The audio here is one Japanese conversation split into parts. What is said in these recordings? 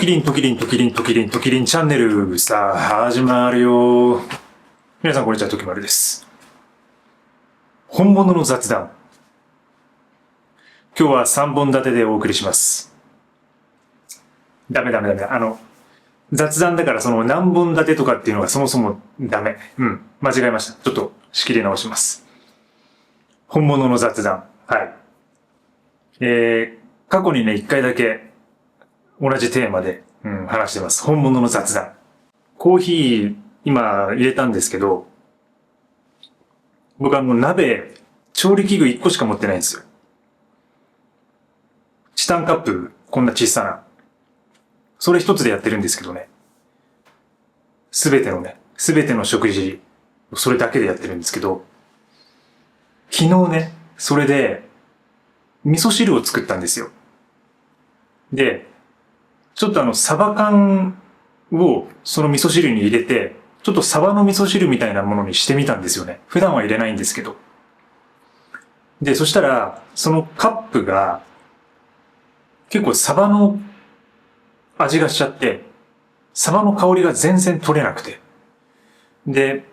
キリン、トキリン、トキリン、トキリン、トキリンチャンネル、さあ、始まるよ。皆さん、こんにちは、トキマルです。本物の雑談。今日は3本立てでお送りします。ダメ。雑談だからその何本立てとかっていうのがそもそもダメ。間違えました。ちょっと仕切り直します。本物の雑談。はい。過去にね、1回だけ同じテーマで、話してます。本物の雑談。コーヒー、今入れたんですけど、僕はもう鍋、調理器具1個しか持ってないんですよ。チタンカップ、こんな小さな。それ一つでやってるんですけどね。すべての食事、それだけでやってるんですけど、昨日ね、それで、味噌汁を作ったんですよ。で、ちょっとサバ缶をその味噌汁に入れて、ちょっとサバの味噌汁みたいなものにしてみたんですよね。普段は入れないんですけど。で、そしたら、そのカップが、結構サバの味がしちゃって、サバの香りが全然取れなくて。で、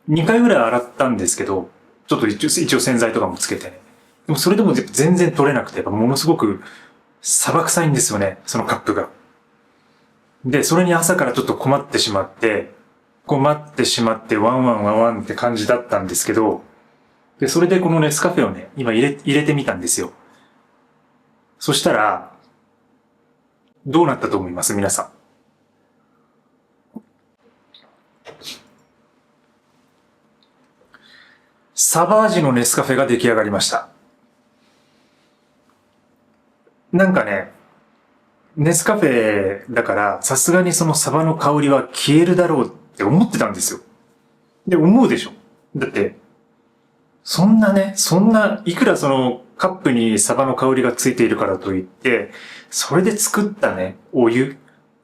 2回ぐらい洗ったんですけど、ちょっと一応洗剤とかもつけてね。でもそれでも全然取れなくて、ものすごくサバ臭いんですよね、そのカップが。で、それに朝からちょっと困ってしまって、ワンワンって感じだったんですけど、で、それでこのネスカフェをね、今入れてみたんですよ。そしたら、どうなったと思います皆さん。サバ味のネスカフェが出来上がりました。なんかね、ネスカフェだからさすがにそのサバの香りは消えるだろうって思ってたんですよ。で、思うでしょ。だって、そんないくらそのカップにサバの香りがついているからといって、それで作ったね、お湯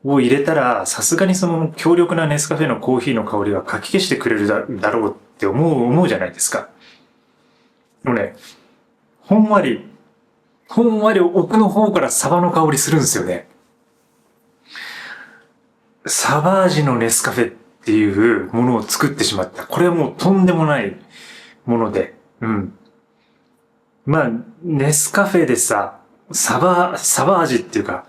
を入れたら、さすがにその強力なネスカフェのコーヒーの香りがかき消してくれるだろうって思うじゃないですか。でもね、ほんわり奥の方からサバの香りするんですよね。サバ味のネスカフェっていうものを作ってしまった。これはもうとんでもないもので。まあ、ネスカフェでさ、サバ味っていうか、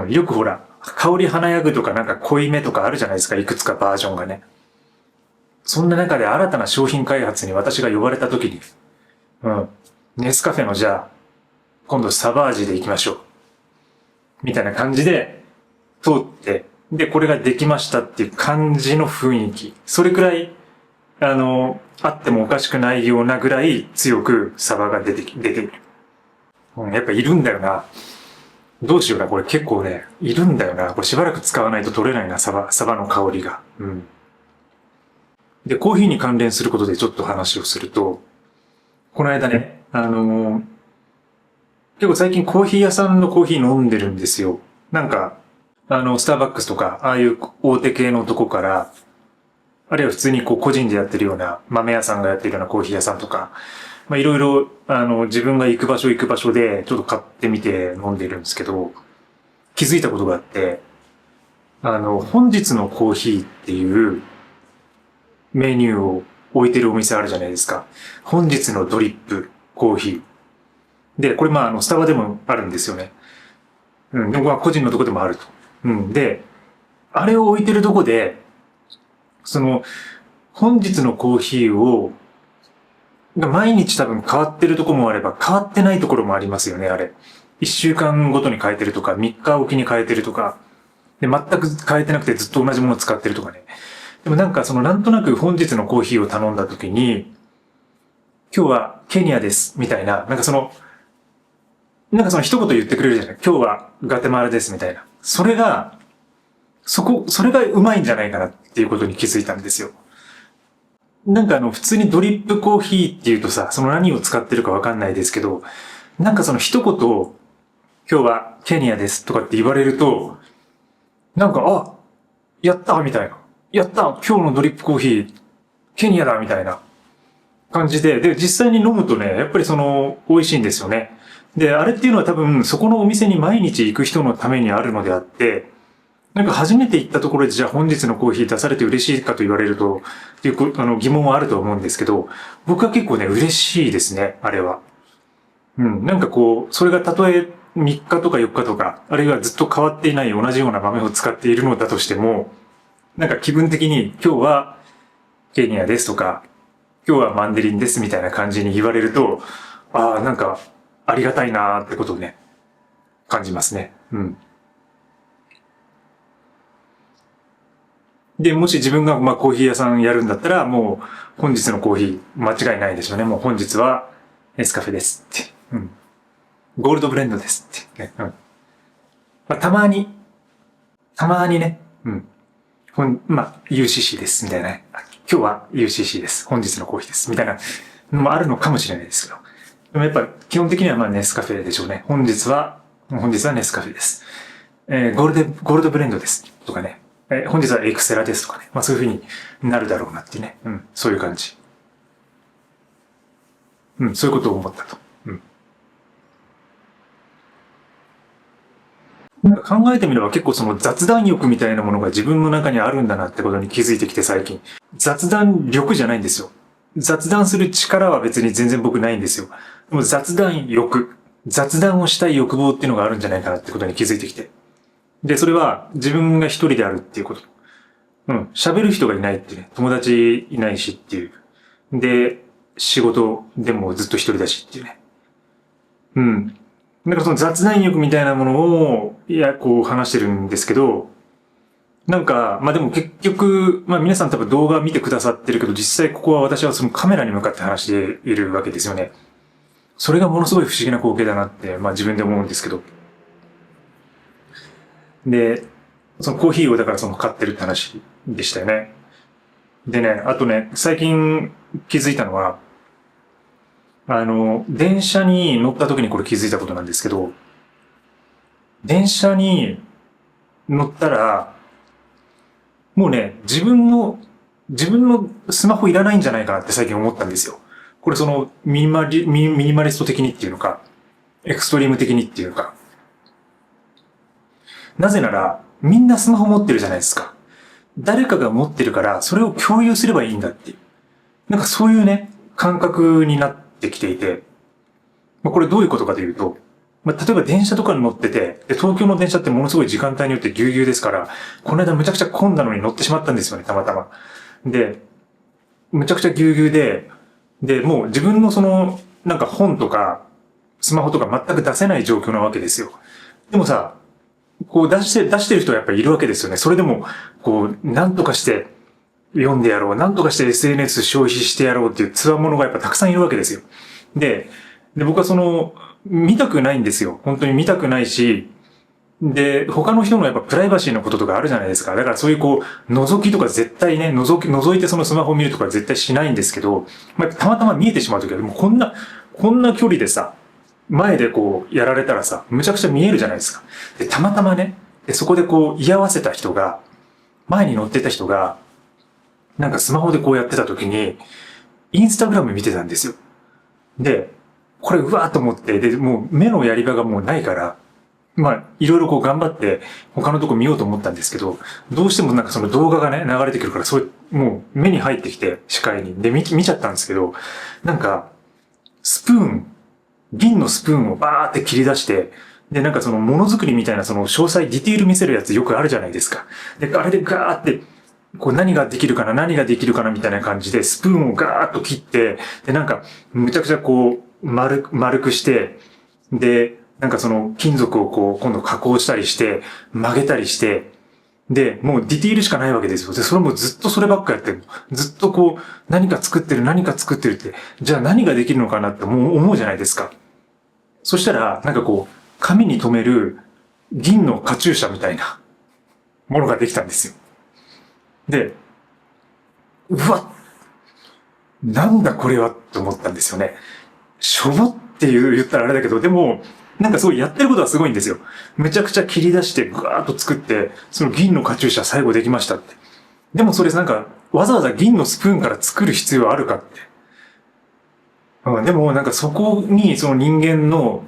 よくほら、香り華やぐとかなんか濃いめとかあるじゃないですか。いくつかバージョンがね。そんな中で新たな商品開発に私が呼ばれた時に、ネスカフェのじゃあ、今度サバ味で行きましょう。みたいな感じで通って、で、これができましたっていう感じの雰囲気。それくらい、あってもおかしくないようなぐらい強くサバが出ている。やっぱいるんだよな。どうしような、これ結構ね、いるんだよな。これしばらく使わないと取れないな、サバの香りが。で、コーヒーに関連することでちょっと話をすると、この間ね、結構最近コーヒー屋さんのコーヒー飲んでるんですよ。なんか、スターバックスとか、ああいう大手系のとこから、あるいは普通に個人でやってるような豆屋さんがやってるようなコーヒー屋さんとか、いろいろ、自分が行く場所でちょっと買ってみて飲んでるんですけど、気づいたことがあって、本日のコーヒーっていうメニューを置いてるお店あるじゃないですか。本日のドリップコーヒー。で、これスタバでもあるんですよね。でも個人のとこでもあると。で、あれを置いてるとこで、本日のコーヒーを、毎日多分変わってるところもあれば、変わってないところもありますよね、あれ。1週間ごとに変えてるとか、3日おきに変えてるとか、で、全く変えてなくてずっと同じものを使ってるとかね。でもなんとなく本日のコーヒーを頼んだ時に、今日はケニアです、みたいな、一言言ってくれるじゃない。今日はガテマラです、みたいな。それがうまいんじゃないかなっていうことに気づいたんですよ。普通にドリップコーヒーっていうとさ、何を使ってるかわかんないですけど、一言、今日はケニアですとかって言われると、やったみたいな。やった今日のドリップコーヒー、ケニアだみたいな感じで、実際に飲むとね、やっぱり美味しいんですよね。で、あれっていうのは多分、そこのお店に毎日行く人のためにあるのであって、なんか初めて行ったところでじゃあ本日のコーヒー出されて嬉しいかと言われると、っていう疑問はあると思うんですけど、僕は結構ね、嬉しいですね、あれは。うん。なんかこう、それがたとえ3日とか4日とか、あるいはずっと変わっていない同じような豆を使っているのだとしても、なんか気分的に今日はケニアですとか、今日はマンデリンですみたいな感じに言われると、ああ、なんかありがたいなーってことをね、感じますね。うん。で、もし自分がまあコーヒー屋さんやるんだったら、もう本日のコーヒー間違いないでしょうね。もう本日はネスカフェですって。うん。ゴールドブレンドですって。ね。うん。まあ、たまにね、うん。まあ、UCC です、みたいなね。今日は UCC です。本日のコーヒーです。みたいなのもあるのかもしれないですけど。でもやっぱ基本的にはまあネスカフェでしょうね。本日はネスカフェです。ゴールドブレンドです。とかね。本日はエクセラですとかね。まあそういう風になるだろうなってね。うん。そういう感じ。うん。そういうことを思ったと。うん。なんか考えてみれば結構その雑談欲みたいなものが自分の中にあるんだなってことに気づいてきて最近。雑談力じゃないんですよ。雑談する力は別に全然僕ないんですよ。でも雑談欲、雑談をしたい欲望っていうのがあるんじゃないかなってことに気づいてきて。で、それは自分が一人であるっていうこと。うん。喋る人がいないってね。友達いないしっていう。で、仕事でもずっと一人だしっていうね。うん。だからその雑談欲みたいなものを、こう話してるんですけど、なんか、まあでも結局、まあ皆さん多分動画見てくださってるけど、実際ここは私はそのカメラに向かって話しているわけですよね。それがものすごい不思議な光景だなって、まあ自分で思うんですけど。で、そのコーヒーをだからその買ってるって話でしたよね。でね、あとね、最近気づいたのは、電車に乗った時にこれ気づいたことなんですけど、電車に乗ったら、もうね、自分のスマホいらないんじゃないかなって最近思ったんですよ。これそのミニマリスト的にっていうのか、エクストリーム的にっていうか。なぜなら、みんなスマホ持ってるじゃないですか。誰かが持ってるから、それを共有すればいいんだっていう。なんかそういうね、感覚になってきていて、これどういうことかというと、例えば電車とかに乗ってて、で、東京の電車ってものすごい時間帯によってぎゅうぎゅうですから、この間むちゃくちゃ混んだのに乗ってしまったんですよね、たまたま。で、むちゃくちゃぎゅうぎゅうで、もう自分のその、なんか本とか、スマホとか全く出せない状況なわけですよ。でもさ、こう出してる人はやっぱりいるわけですよね。それでも、こう、なんとかして読んでやろう、なんとかして SNS 消費してやろうっていう強者がやっぱたくさんいるわけですよ。で、僕はその、見たくないんですよ。本当に見たくないし、で、他の人のやっぱプライバシーのこととかあるじゃないですか。だからそういうこう、覗きとか絶対ね、覗いてそのスマホを見るとか絶対しないんですけど、たまたま見えてしまうときは、もうこんな距離でさ、前でこう、やられたらさ、むちゃくちゃ見えるじゃないですか。で、たまたまね、で、そこでこう、居合わせた人が、前に乗ってた人が、なんかスマホでこうやってたときに、インスタグラム見てたんですよ。で、これうわーと思って、で、もう目のやり場がもうないから、いろいろこう頑張って他のとこ見ようと思ったんですけど、どうしてもなんかその動画がね、流れてくるから、もう目に入ってきて、視界に。で、見ちゃったんですけど、なんか、スプーン、銀のスプーンをバーって切り出して、で、なんかそのものづくりみたいなその詳細ディティール見せるやつよくあるじゃないですか。で、あれでガーって、こう何ができるかな、何ができるかなみたいな感じで、スプーンをガーッと切って、で、なんか、むちゃくちゃこう、丸くして、で、なんかその金属をこう、今度加工したりして、曲げたりして、で、もうディティールしかないわけですよ。で、それもずっとそればっかやってる。ずっとこう、何か作ってるって、じゃあ何ができるのかなってもう思うじゃないですか。そしたら、なんかこう、紙に留める銀のカチューシャみたいなものができたんですよ。で、うわ、なんだこれはって思ったんですよね。しょぼって言ったらあれだけど、でも、なんかすごいやってることはすごいんですよ。めちゃくちゃ切り出してぐわーっと作って、その銀のカチューシャ最後できましたって。でもそれなんか、わざわざ銀のスプーンから作る必要あるかって。でもなんかそこにその人間の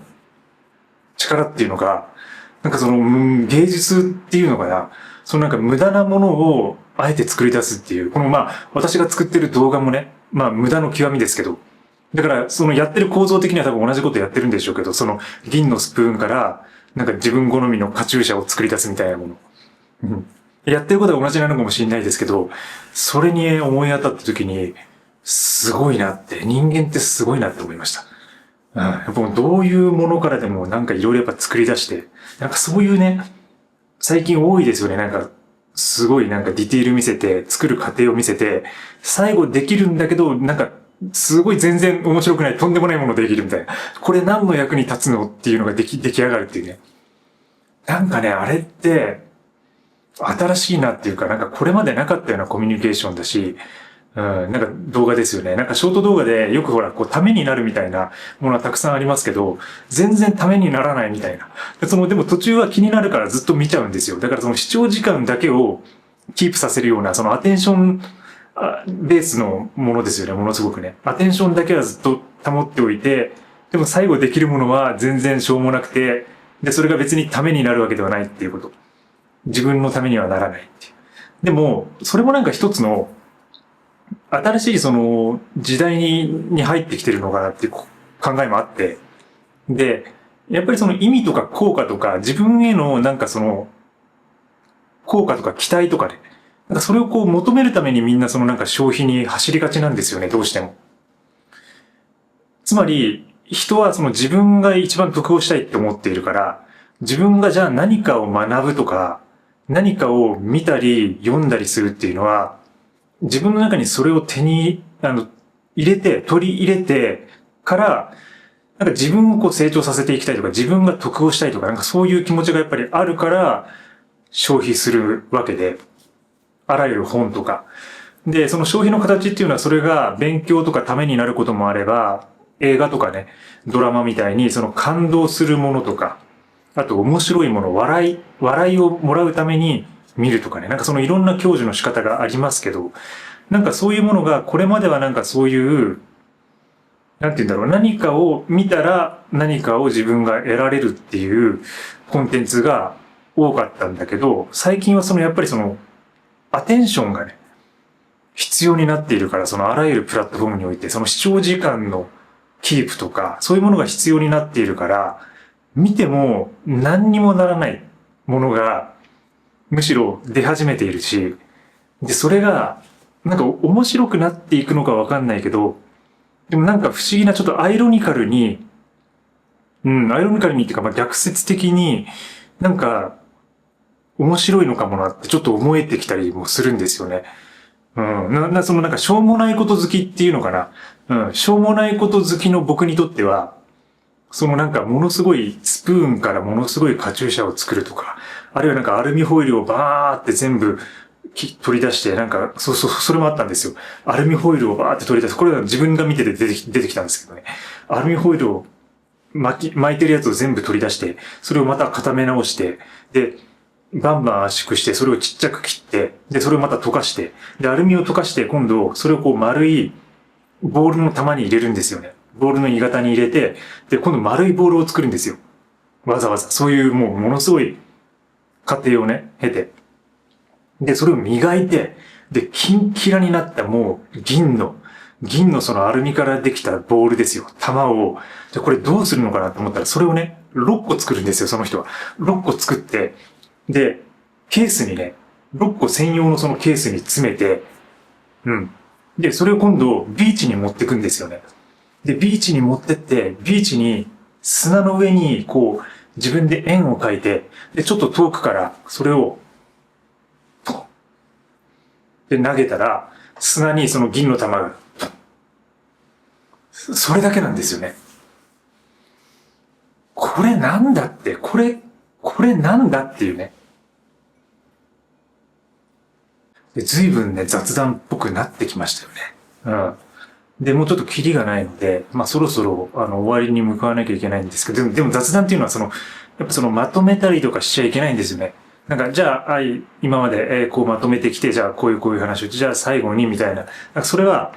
力っていうのが、なんかその、芸術っていうのかな、そのなんか無駄なものをあえて作り出すっていう、このまあ、私が作ってる動画もね、まあ無駄の極みですけど、だからそのやってる構造的には多分同じことやってるんでしょうけど、その銀のスプーンから、なんか自分好みのカチューシャを作り出すみたいなもの。うん、やってることは同じなのかもしれないですけど、それに思い当たった時に、すごいなって、人間ってすごいなって思いました。うん、やっぱどういうものからでもなんかいろいろやっぱ作り出して、なんかそういうね、最近多いですよね。なんか、すごいなんかディティール見せて、作る過程を見せて、最後できるんだけど、なんか、すごい全然面白くない、とんでもないものできるみたいな。これ何の役に立つのっていうのが出来上がるっていうね。なんかね、あれって、新しいなっていうか、なんかこれまでなかったようなコミュニケーションだし、うん、なんか動画ですよね。なんかショート動画でよくほら、こう、ためになるみたいなものはたくさんありますけど、全然ためにならないみたいな。でも途中は気になるからずっと見ちゃうんですよ。だからその視聴時間だけをキープさせるような、そのアテンションベースのものですよね、ものすごくね。アテンションだけはずっと保っておいて、でも最後できるものは全然しょうもなくて、で、それが別にためになるわけではないっていうこと。自分のためにはならないっていう。でも、それもなんか一つの、新しいその時代に入ってきてるのかなっていう考えもあって、で、やっぱりその意味とか効果とか自分へのなんかその効果とか期待とかで、なんかそれをこう求めるためにみんなそのなんか消費に走りがちなんですよね、どうしても。つまり、人はその自分が一番得をしたいって思っているから、自分がじゃあ何かを学ぶとか、何かを見たり読んだりするっていうのは、自分の中にそれを入れて、取り入れてから、なんか自分をこう成長させていきたいとか、自分が得をしたいとか、なんかそういう気持ちがやっぱりあるから、消費するわけで、あらゆる本とか。で、その消費の形っていうのはそれが勉強とかためになることもあれば、映画とかね、ドラマみたいにその感動するものとか、あと面白いもの、笑いをもらうために見るとかね、なんかそのいろんな享受の仕方がありますけど、なんかそういうものが、これまではなんかそういう、なんて言うんだろう、何かを見たら何かを自分が得られるっていうコンテンツが多かったんだけど、最近はそのやっぱりその、アテンションがね、必要になっているから、そのあらゆるプラットフォームにおいて、その視聴時間のキープとか、そういうものが必要になっているから、見ても何にもならないものが、むしろ出始めているし、で、それが、なんか面白くなっていくのかわかんないけど、でもなんか不思議なちょっとアイロニカルに、アイロニカルにっていうか、まあ、逆説的に、なんか、面白いのかもなってちょっと思えてきたりもするんですよね。そのなんかしょうもないこと好きっていうのかな。しょうもないこと好きの僕にとっては、そのなんかものすごいスプーンからものすごいカチューシャを作るとか、あるいはなんかアルミホイルをバーって全部取り出して、なんか、それもあったんですよ。アルミホイルをバーって取り出す。これは自分が見てて出てきたんですけどね。アルミホイルを巻いてるやつを全部取り出して、それをまた固め直して、で、バンバン圧縮して、それをちっちゃく切って、で、それをまた溶かして、で、アルミを溶かして、今度、それをこう丸いボールの玉に入れるんですよね。ボールの鋳型に入れて、で、今度丸いボールを作るんですよ。わざわざ。そういうもうものすごい過程をね、経て。で、それを磨いて、で、キンキラになったもう銀のそのアルミからできたボールですよ。玉を、じゃこれどうするのかなと思ったら、それをね、6個作るんですよ、その人は。6個作って、で、ケースにね、6個専用のそのケースに詰めて、で、それを今度、ビーチに持ってくんですよね。で、ビーチに持ってって、ビーチに砂の上に、こう、自分で円を描いて、で、ちょっと遠くから、それを、で、投げたら、砂にその銀の玉が、それだけなんですよね。これなんだって、これなんだっていうね。で随分ね、雑談っぽくなってきましたよね。で、もうちょっとキリがないので、まあそろそろ、終わりに向かわなきゃいけないんですけど、でも雑談っていうのはやっぱまとめたりとかしちゃいけないんですよね。なんか、じゃあ、今まで、こうまとめてきて、じゃあ、こういう話を、じゃあ最後に、みたいな。それは、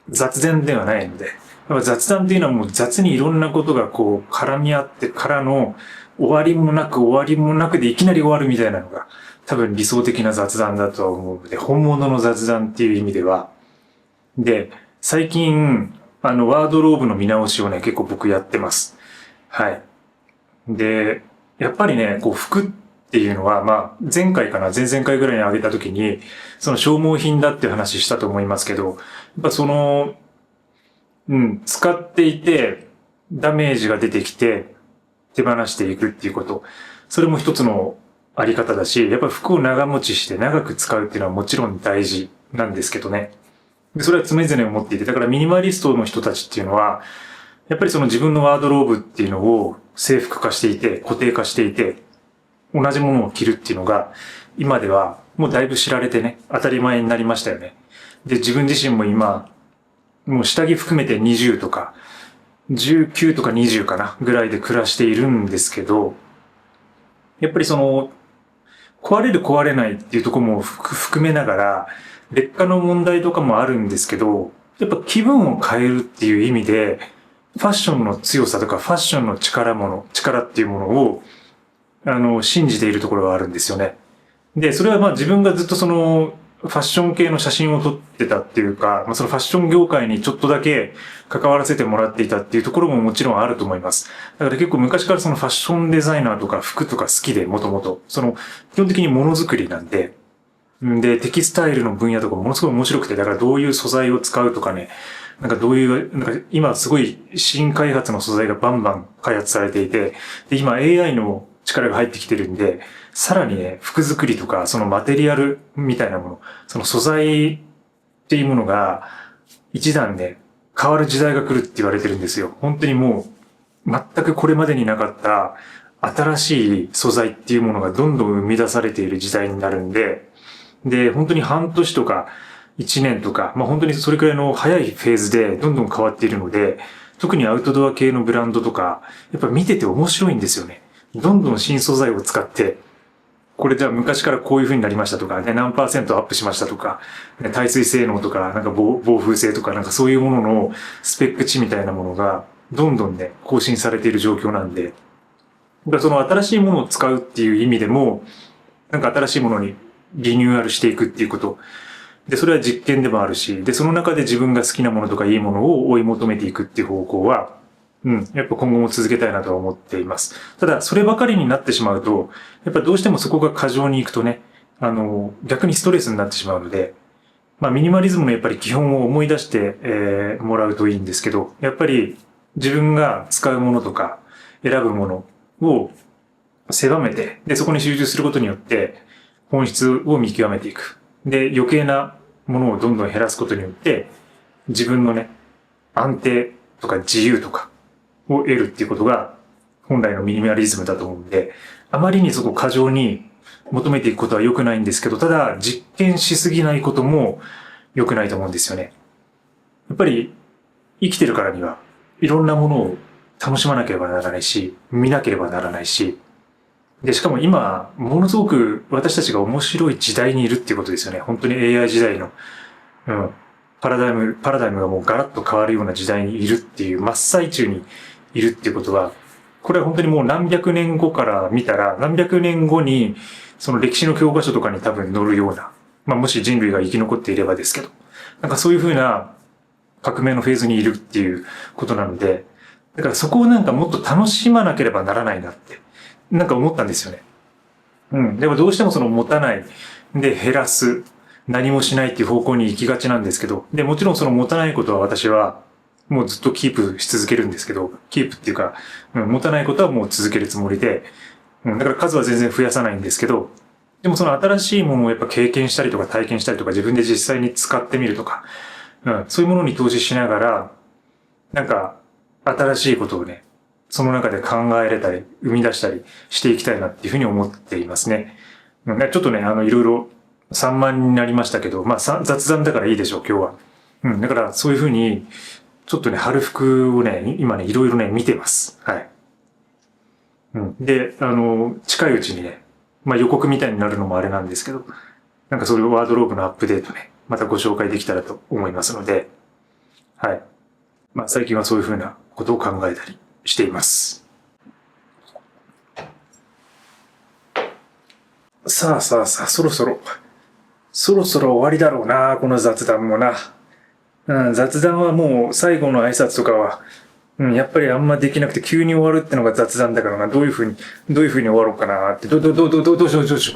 雑談ではないので、やっぱ雑談っていうのはもう雑にいろんなことがこう、絡み合ってからの、終わりもなく終わりもなくでいきなり終わるみたいなのが多分理想的な雑談だとは思うので、本物の雑談っていう意味では。で、最近、ワードローブの見直しをね、結構僕やってます。はい。で、やっぱりね、こう服っていうのは、まあ、前回かな、前々回ぐらいに上げた時に、その消耗品だっていう話したと思いますけど、やっぱその、使っていて、ダメージが出てきて、手放していくっていうこと。それも一つのあり方だし、やっぱり服を長持ちして長く使うっていうのはもちろん大事なんですけどね。でそれは常々思っていて、だからミニマリストの人たちっていうのは、やっぱりその自分のワードローブっていうのを制服化していて、固定化していて、同じものを着るっていうのが、今ではもうだいぶ知られてね、当たり前になりましたよね。で、自分自身も今、もう下着含めて20とか、19とか20かな、ぐらいで暮らしているんですけど、やっぱりその、壊れる壊れないっていうところも含めながら、劣化の問題とかもあるんですけど、やっぱ気分を変えるっていう意味で、ファッションの強さとかファッションの力っていうものを、信じているところがあるんですよね。で、それはまあ自分がずっとその、ファッション系の写真を撮ってたっていうか、まあ、そのファッション業界にちょっとだけ関わらせてもらっていたっていうところももちろんあると思います。だから結構昔からそのファッションデザイナーとか服とか好きで、もともと。その、基本的にものづくりなんで、で、テキスタイルの分野とかものすごい面白くて、だからどういう素材を使うとかね、なんかどういう、なんか今すごい新開発の素材がバンバン開発されていて、で、今 AI の力が入ってきてるんで、さらにね、服作りとか、そのマテリアルみたいなもの、その素材っていうものが、一段ね、変わる時代が来るって言われてるんですよ。本当にもう、全くこれまでになかった新しい素材っていうものがどんどん生み出されている時代になるんで、で、本当に半年とか1年とか、まあ本当にそれくらいの早いフェーズでどんどん変わっているので、特にアウトドア系のブランドとか、やっぱ見てて面白いんですよね。どんどん新素材を使って、これじゃあ昔からこういう風になりましたとか、ね、何%アップしましたとか、ね、耐水性能とか、なんか防風性とか、なんかそういうもののスペック値みたいなものが、どんどんね、更新されている状況なんで、だからその新しいものを使うっていう意味でも、なんか新しいものにリニューアルしていくっていうこと。で、それは実験でもあるし、で、その中で自分が好きなものとかいいものを追い求めていくっていう方向は、やっぱ今後も続けたいなとは思っています。ただ、そればかりになってしまうと、やっぱどうしてもそこが過剰に行くとね、逆にストレスになってしまうので、まあ、ミニマリズムのやっぱり基本を思い出して、もらうといいんですけど、やっぱり自分が使うものとか選ぶものを狭めて、で、そこに集中することによって、本質を見極めていく。で、余計なものをどんどん減らすことによって、自分のね、安定とか自由とかを得るっていうことが、本来のミニマリズムだと思うんで、あまりにそこ過剰に求めていくことは良くないんですけど、ただ実験しすぎないことも良くないと思うんですよね。やっぱり生きてるからにはいろんなものを楽しまなければならないし、見なければならないし、で、しかも今、ものすごく私たちが面白い時代にいるっていうことですよね。本当に AI 時代の、パラダイムがもうガラッと変わるような時代にいるっていう、真っ最中にいるっていうことは、これは本当にもう何百年後から見たら、何百年後に、その歴史の教科書とかに多分載るような、まあもし人類が生き残っていればですけど、なんかそういうふうな革命のフェーズにいるっていうことなので、だからそこをなんかもっと楽しまなければならないなって、なんか思ったんですよね。でもどうしてもその持たない、で減らす、何もしないっていう方向に行きがちなんですけど、で、もちろんその持たないことは私は、もうずっとキープし続けるんですけど、キープっていうか、持たないことはもう続けるつもりで、だから数は全然増やさないんですけど、でもその新しいものをやっぱ経験したりとか体験したりとか自分で実際に使ってみるとか、そういうものに投資しながら、なんか新しいことをね、その中で考えれたり、生み出したりしていきたいなっていうふうに思っていますね。ちょっとね、いろいろ散漫になりましたけど、まあ雑談だからいいでしょう、今日は。だからそういうふうに、ちょっとね、春服をね、今ね、いろいろね、見てます。はい。で、近いうちにね、まあ予告みたいになるのもあれなんですけど、なんかそういうワードローブのアップデートね、またご紹介できたらと思いますので、はい。まあ最近はそういうふうなことを考えたりしています。さあさあさあ、そろそろ終わりだろうな、この雑談もな。雑談はもう最後の挨拶とかは、やっぱりあんまできなくて急に終わるってのが雑談だからな。どういう風に終わろうかなって、どうしようかな。